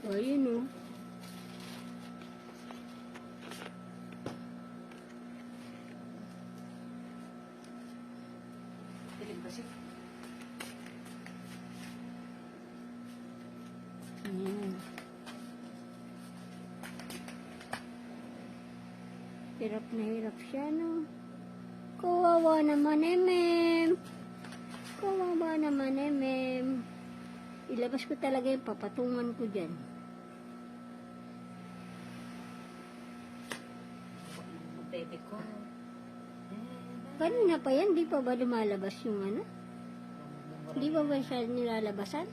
Ayun o. Dilim kasi. Ayan. Hirap na hirap siya, no? Kawawa naman eh, mem. Kawawa naman eh, mem. Ilabas ko talaga yung papatungan ko dyan. Baby ko. Kanina pa yan, di pa ba lumalabas yung ano? Di ba ba siya nilalabasan?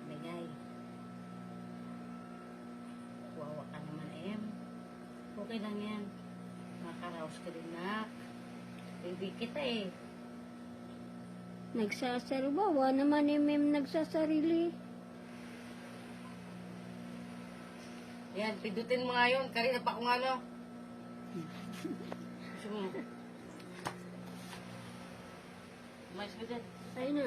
Bigay. Wawa ka naman, Em. Okay lang yan. Makaraos ka din na. Baby kita eh. Nagsasaribawa naman eh, mem, nagsasarili. Yan, pindutin mo nga yun. Kanina pa kung ano. Gusto mo. Umayos ka dyan. Ayun na.